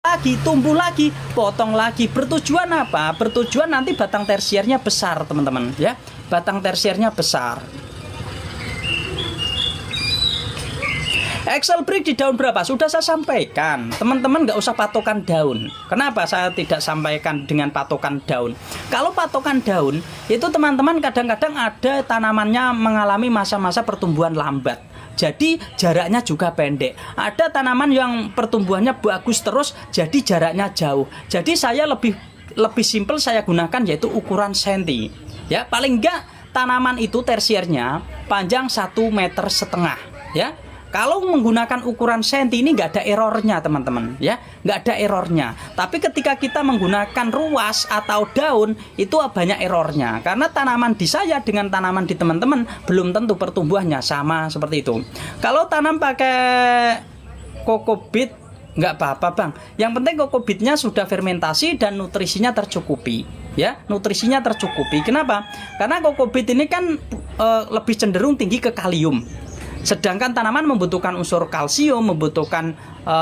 lagi, tumbuh lagi, potong lagi. Bertujuan apa? Bertujuan nanti batang tersiernya besar, teman-teman, ya. Batang tersiernya besar. Excel break di daun berapa? Sudah saya sampaikan. Teman-teman nggak usah patokan daun. Kenapa saya tidak sampaikan dengan patokan daun? Kalau patokan daun, itu teman-teman kadang-kadang ada tanamannya mengalami masa-masa pertumbuhan lambat. Jadi jaraknya juga pendek. Ada tanaman yang pertumbuhannya bagus terus, jadi jaraknya jauh. Jadi saya lebih simpel saya gunakan yaitu ukuran senti. Ya, paling enggak tanaman itu tersiernya panjang 1,5 meter, ya. Kalau menggunakan ukuran senti ini nggak ada errornya, teman-teman, ya, nggak ada errornya. Tapi ketika kita menggunakan ruas atau daun itu banyak errornya, karena tanaman di saya dengan tanaman di teman-teman belum tentu pertumbuhannya sama seperti itu. Kalau tanam pakai kokobit nggak apa-apa, Bang. Yang penting kokobitnya sudah fermentasi dan nutrisinya tercukupi, ya, nutrisinya tercukupi. Kenapa? Karena kokobit ini kan lebih cenderung tinggi ke kalium. Sedangkan tanaman membutuhkan unsur kalsium, membutuhkan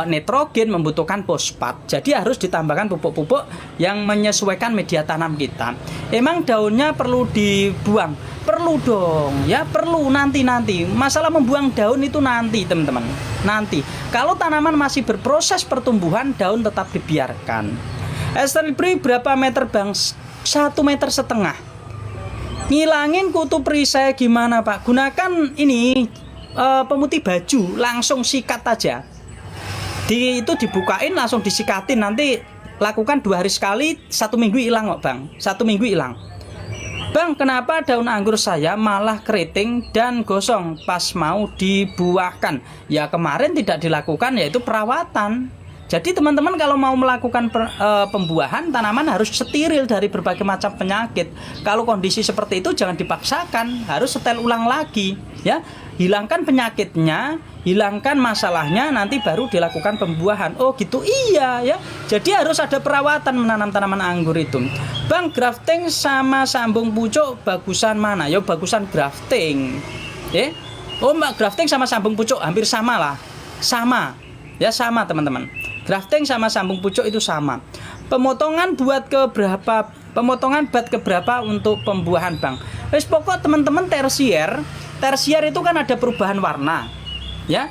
nitrogen, membutuhkan fosfat. Jadi harus ditambahkan pupuk-pupuk yang menyesuaikan media tanam kita. Emang daunnya perlu dibuang? Perlu dong, ya, perlu nanti. Masalah membuang daun itu nanti, teman-teman. Nanti. Kalau tanaman masih berproses pertumbuhan, daun tetap dibiarkan. Excel break berapa meter, Bang? 1,5 meter. Ngilangin kutu perisai gimana, Pak? Gunakan ini pemutih baju, langsung sikat aja. Itu dibukain langsung disikatin, nanti lakukan 2 hari sekali, 1 minggu hilang kok, Bang. 1 minggu hilang. Bang, kenapa daun anggur saya malah keriting dan gosong pas mau dibuahkan? Ya kemarin tidak dilakukan, yaitu perawatan. Jadi teman-teman kalau mau melakukan pembuahan, tanaman harus steril dari berbagai macam penyakit. Kalau kondisi seperti itu jangan dipaksakan, harus setel ulang lagi, ya. Hilangkan penyakitnya, hilangkan masalahnya, nanti baru dilakukan pembuahan. Oh gitu, iya ya. Jadi harus ada perawatan menanam tanaman anggur itu. Bang, grafting sama sambung pucuk bagusan mana? Ya bagusan grafting. Oh Mbak, grafting sama sambung pucuk hampir sama lah. Sama. Ya sama, teman-teman. Grafting sama sambung pucuk itu sama. Pemotongan buat keberapa? Pemotongan bat keberapa untuk pembuahan, Bang? Wis pokok teman-teman tersier itu kan ada perubahan warna, ya.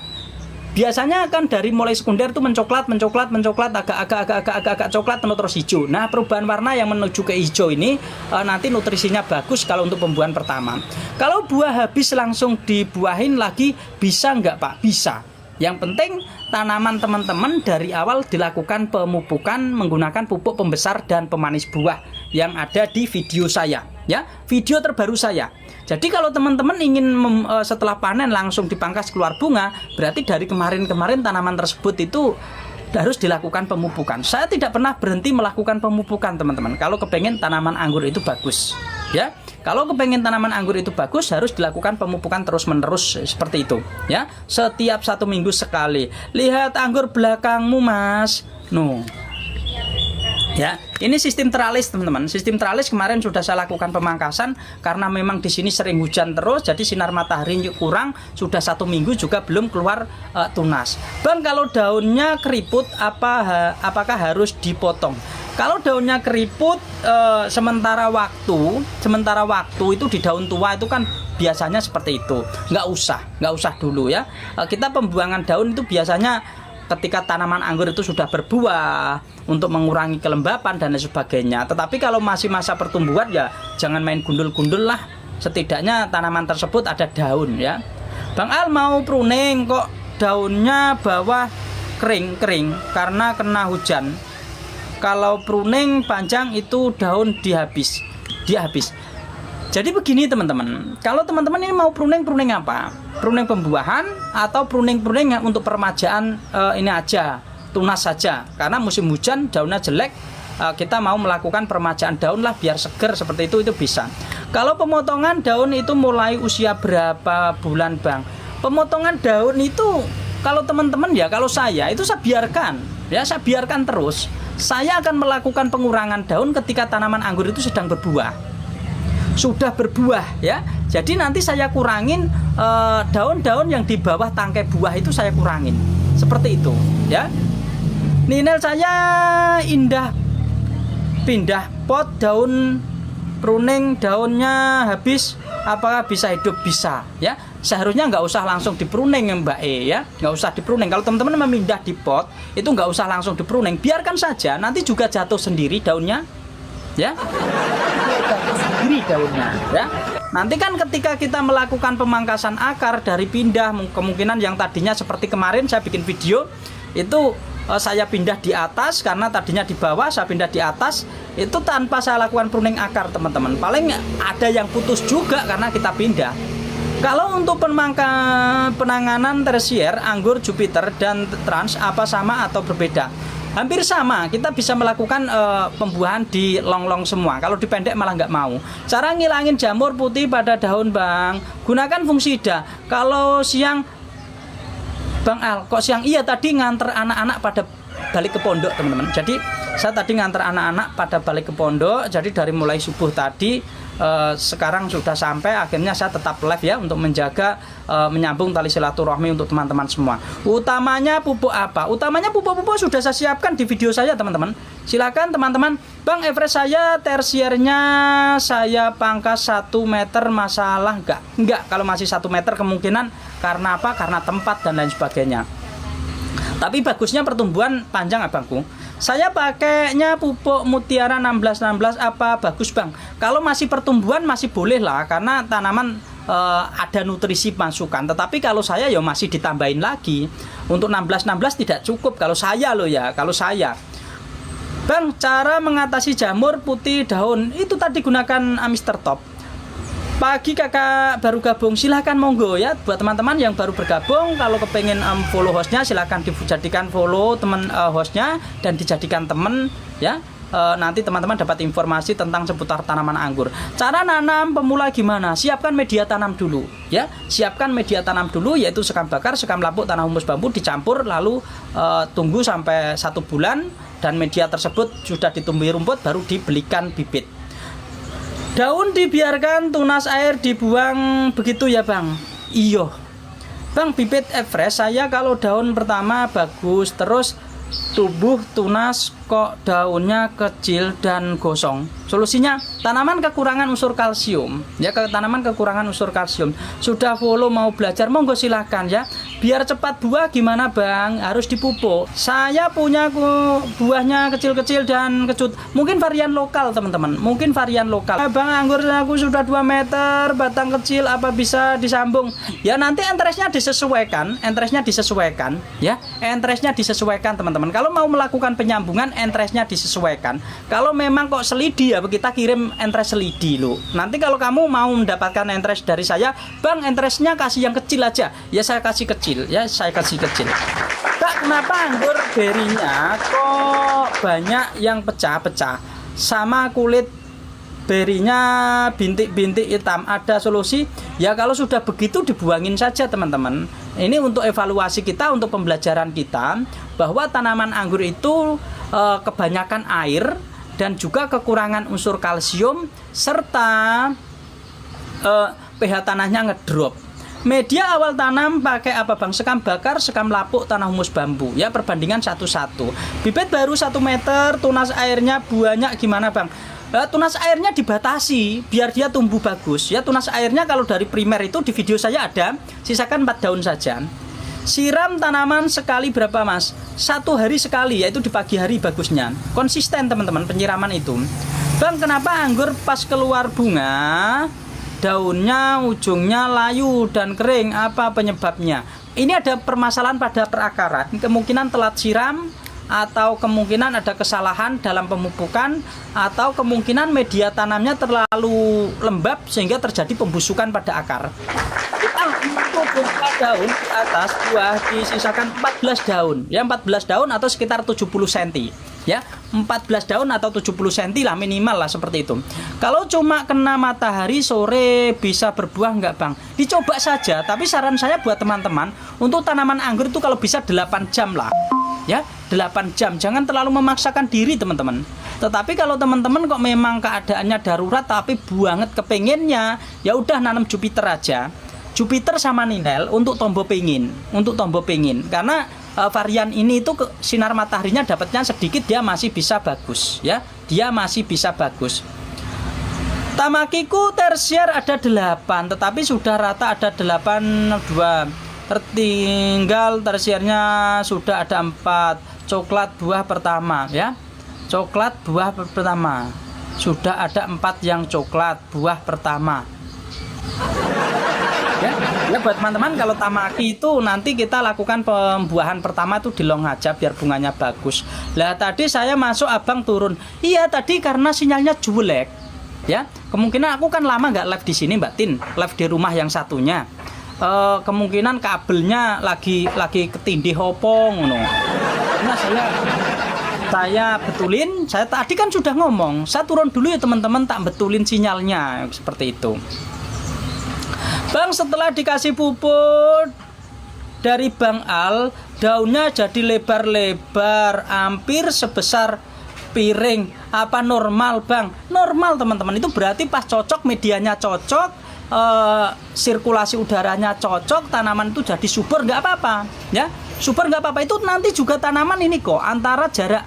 Biasanya kan dari mulai sekunder itu mencoklat, agak coklat terus hijau. Nah, perubahan warna yang menuju ke hijau ini nanti nutrisinya bagus kalau untuk pembuahan pertama. Kalau buah habis langsung dibuahin lagi bisa nggak, Pak? Bisa. Yang penting tanaman teman-teman dari awal dilakukan pemupukan menggunakan pupuk pembesar dan pemanis buah yang ada di video saya, ya, video terbaru saya. Jadi kalau teman-teman ingin setelah panen langsung dipangkas keluar bunga, berarti dari kemarin-kemarin tanaman tersebut itu harus dilakukan pemupukan. Saya tidak pernah berhenti melakukan pemupukan, teman-teman. Kalau kepengen tanaman anggur itu bagus, ya. Kalau kepengen tanaman anggur itu bagus, harus dilakukan pemupukan terus-menerus seperti itu, ya. Setiap 1 minggu sekali. Lihat anggur belakangmu, Mas. Ya, ini sistem teralis, teman-teman. Sistem teralis kemarin sudah saya lakukan pemangkasan karena memang di sini sering hujan terus, jadi sinar matahari kurang. Sudah 1 minggu juga belum keluar tunas. Bang, kalau daunnya keriput, apakah harus dipotong? Kalau daunnya keriput sementara waktu itu di daun tua itu kan biasanya seperti itu. Nggak usah dulu, ya. Kita pembuangan daun itu biasanya ketika tanaman anggur itu sudah berbuah untuk mengurangi kelembapan dan lain sebagainya. Tetapi kalau masih masa pertumbuhan, ya jangan main gundul-gundul lah. Setidaknya tanaman tersebut ada daun, ya. Bang Al mau pruning kok daunnya bawah kering karena kena hujan. Kalau pruning panjang itu daun dia habis. Jadi begini, teman-teman. Kalau teman-teman ini mau pruning apa? Pruning pembuahan atau pruning untuk peremajaan ini aja, tunas saja. Karena musim hujan daunnya jelek, kita mau melakukan peremajaan daun lah biar seger seperti itu bisa. Kalau pemotongan daun itu mulai usia berapa bulan, Bang? Pemotongan daun itu kalau teman-teman, ya, kalau saya itu saya biarkan, ya, saya biarkan terus. Saya akan melakukan pengurangan daun ketika tanaman anggur itu sedang berbuah. Sudah berbuah, ya. Jadi nanti saya kurangin daun-daun yang di bawah tangkai buah itu saya kurangin. Seperti itu, ya. Ninel saya indah pindah pot, daun pruning daunnya habis, apakah bisa hidup? Bisa ya, seharusnya nggak usah langsung di pruning ya Mbak E ya, nggak usah di pruning. Kalau teman-teman memindah di pot itu nggak usah langsung di pruning, biarkan saja, nanti juga jatuh sendiri daunnya ya, jatuh sendiri daunnya ya. Nanti kan ketika kita melakukan pemangkasan akar dari pindah, kemungkinan yang tadinya seperti kemarin saya bikin video itu, saya pindah di atas karena tadinya di bawah, saya pindah di atas itu tanpa saya lakukan pruning akar teman-teman. Paling ada yang putus juga karena kita pindah. Kalau untuk penanganan tersier anggur Jupiter dan Trans, apa sama atau berbeda? Hampir sama, kita bisa melakukan pembuahan di long-long semua. Kalau di pendek malah nggak mau. Cara ngilangin jamur putih pada daun Bang, gunakan fungsida. Kalau siang Bang Al, kok siang? Iya, tadi nganter anak-anak pada balik ke pondok teman-teman. Jadi saya tadi nganter anak-anak pada balik ke pondok. Jadi dari mulai subuh tadi sekarang sudah sampai, akhirnya saya tetap live ya untuk menjaga menyambung tali silaturahmi untuk teman-teman semua. Utamanya pupuk apa? Utamanya pupuk-pupuk sudah saya siapkan di video saya teman-teman. Silakan teman-teman. Bang, average saya tersiernya saya pangkas 1 meter, masalah enggak? Enggak, kalau masih 1 meter kemungkinan karena apa? Karena tempat dan lain sebagainya. Tapi bagusnya pertumbuhan panjang abangku. Saya pakainya pupuk Mutiara 1616, apa bagus Bang? Kalau masih pertumbuhan masih boleh lah, karena tanaman ada nutrisi masukan. Tetapi kalau saya ya masih ditambahin lagi. Untuk 1616 tidak cukup kalau saya loh ya, kalau saya. Bang, cara mengatasi jamur putih daun itu tadi gunakan Amister Top. Pagi kakak baru gabung, silahkan monggo ya. Buat teman-teman yang baru bergabung, kalau kepengen follow hostnya silahkan dijadikan follow teman hostnya dan dijadikan teman ya. Nanti teman-teman dapat informasi tentang seputar tanaman anggur. Cara nanam pemula gimana? Siapkan media tanam dulu ya. Siapkan media tanam dulu, yaitu sekam bakar, sekam lapuk, tanah humus bambu dicampur, lalu tunggu sampai 1 bulan dan media tersebut sudah ditumbuhi rumput, baru dibelikan bibit. Daun dibiarkan, tunas air dibuang begitu ya Bang? Iyo Bang, bibit fresh saya kalau daun pertama bagus, terus tumbuh tunas kok daunnya kecil dan gosong. Solusinya tanaman kekurangan unsur kalsium ya, tanaman kekurangan unsur kalsium. Sudah follow mau belajar monggo silahkan ya. Biar cepat buah gimana Bang? Harus dipupuk. Saya punya buahnya kecil-kecil dan kecut. Mungkin varian lokal teman-teman, mungkin varian lokal. Bang, anggur aku sudah 2 meter, batang kecil, apa bisa disambung? Ya nanti entresnya disesuaikan, ya. Entresnya disesuaikan teman-teman. Kalau mau melakukan penyambungan, entresnya disesuaikan. Kalau memang kok selidi ya, kita kirim entres selidi loh. Nanti kalau kamu mau mendapatkan entres dari saya, Bang, entresnya kasih yang kecil aja. Ya saya kasih kecil ya, saya kasih kecil. Kak, kenapa anggur berinya kok banyak yang pecah-pecah? Sama kulit berinya bintik-bintik hitam, ada solusi? Ya kalau sudah begitu dibuangin saja teman-teman. Ini untuk evaluasi kita, untuk pembelajaran kita, bahwa tanaman anggur itu kebanyakan air dan juga kekurangan unsur kalsium, serta pH tanahnya ngedrop. Media awal tanam pakai apa Bang? Sekam bakar, sekam lapuk, tanah humus bambu ya, perbandingan 1:1. Bibit baru 1 meter, tunas airnya banyak gimana Bang? Tunas airnya dibatasi biar dia tumbuh bagus ya. Tunas airnya kalau dari primer itu di video saya ada, sisakan 4 daun saja. Siram tanaman sekali berapa Mas? 1 hari sekali, yaitu di pagi hari bagusnya. Konsisten teman-teman penyiraman itu. Bang, kenapa anggur pas keluar bunga daunnya ujungnya layu dan kering, apa penyebabnya? Ini ada permasalahan pada perakaran, kemungkinan telat siram, atau kemungkinan ada kesalahan dalam pemupukan, atau kemungkinan media tanamnya terlalu lembab sehingga terjadi pembusukan pada akar. Untuk buka daun di atas buah disisakan 14 daun ya, 14 daun atau sekitar 70 cm ya, 14 daun atau 70 cm lah minimal lah, seperti itu. Kalau cuma kena matahari sore bisa berbuah nggak Bang? Dicoba saja, tapi saran saya buat teman-teman untuk tanaman anggur itu kalau bisa 8 jam lah ya, 8 jam, jangan terlalu memaksakan diri teman-teman. Tetapi kalau teman-teman kok memang keadaannya darurat tapi banget kepengennya, ya udah nanam Jupiter aja. Jupiter sama Ninel untuk tombol pingin, karena varian ini itu sinar mataharinya dapatnya sedikit, dia masih bisa bagus ya, dia masih bisa bagus. Tamakiku tersier ada 8, tetapi sudah rata ada 82. Tertinggal tersiernya sudah ada 4. Coklat buah pertama ya, coklat buah pertama sudah ada 4 yang coklat buah pertama. Ya buat teman-teman, kalau tamaki itu nanti kita lakukan pembuahan pertama itu di long aja biar bunganya bagus. Lah tadi saya masuk abang turun. Iya tadi karena sinyalnya jelek. Ya, kemungkinan aku kan lama nggak live di sini Mbak Tin, live di rumah yang satunya. Kemungkinan kabelnya lagi ketindih opong ngono. Karena saya betulin, saya tadi kan sudah ngomong, saya turun dulu ya teman-teman, tak betulin sinyalnya seperti itu. Bang, setelah dikasih pupuk dari Bang Al, daunnya jadi lebar-lebar, hampir sebesar piring. Apa normal Bang? Normal teman-teman, itu berarti pas cocok, medianya cocok, sirkulasi udaranya cocok, tanaman itu jadi subur, nggak apa-apa ya, subur nggak apa-apa. Itu nanti juga tanaman ini kok, antara jarak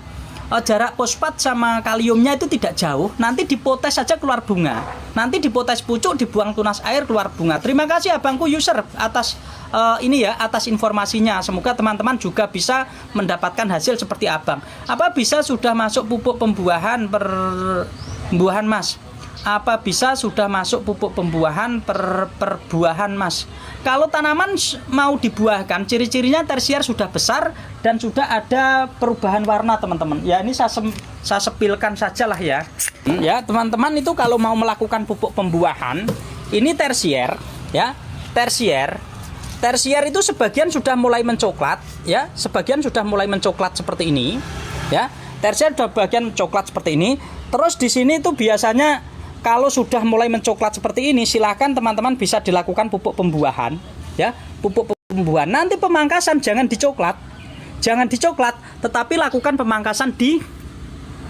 fosfat sama kaliumnya itu tidak jauh, nanti dipotes saja keluar bunga, nanti dipotes pucuk, dibuang tunas air keluar bunga. Terima kasih abangku user atas ini ya, atas informasinya. Semoga teman-teman juga bisa mendapatkan hasil seperti abang. Apa bisa sudah masuk pupuk pembuahan perbuahan Mas? Apa bisa sudah masuk pupuk pembuahan perbuahan Mas? Kalau tanaman mau dibuahkan, ciri-cirinya tersier sudah besar dan sudah ada perubahan warna teman-teman. Ya ini saya sepilkan saja lah ya. Ya teman-teman, itu kalau mau melakukan pupuk pembuahan, ini tersier ya, tersier itu sebagian sudah mulai mencoklat ya, sebagian sudah mulai mencoklat seperti ini ya. Tersier sudah bagian coklat seperti ini. Terus di sini itu biasanya kalau sudah mulai mencoklat seperti ini, silahkan teman-teman bisa dilakukan pupuk pembuahan ya, pupuk pembuahan. Nanti pemangkasan jangan dicoklat, tetapi lakukan pemangkasan di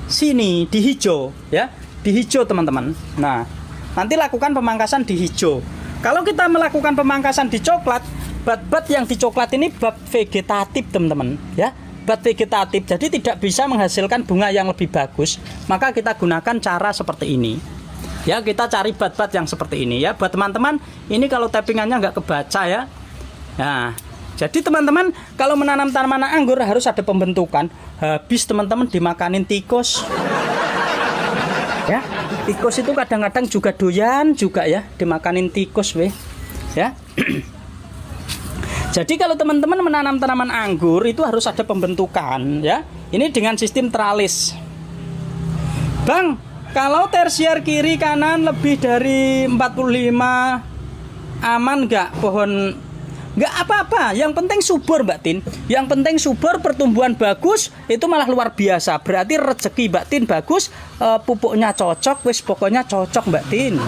sini, di hijau ya, di hijau teman-teman. Nah, nanti lakukan pemangkasan di hijau. Kalau kita melakukan pemangkasan di coklat, bat-bat yang di coklat ini bat vegetatif teman-teman ya, bat vegetatif, jadi tidak bisa menghasilkan bunga yang lebih bagus. Maka kita gunakan cara seperti ini. Ya, kita cari bat-bat yang seperti ini ya. Buat teman-teman, ini kalau tappingannya nggak kebaca ya. Nah, jadi teman-teman kalau menanam tanaman anggur harus ada pembentukan. Habis teman-teman dimakanin tikus. Ya, tikus itu kadang-kadang juga doyan juga ya, dimakanin tikus weh. Ya. Jadi kalau teman-teman menanam tanaman anggur itu harus ada pembentukan ya. Ini dengan sistem teralis. Bang, kalau tersier kiri kanan lebih dari 45 aman nggak pohon? Nggak apa-apa, yang penting subur Mbak Tin. Yang penting subur, pertumbuhan bagus, itu malah luar biasa. Berarti rezeki Mbak Tin bagus, pupuknya cocok, wis pokoknya cocok Mbak Tin.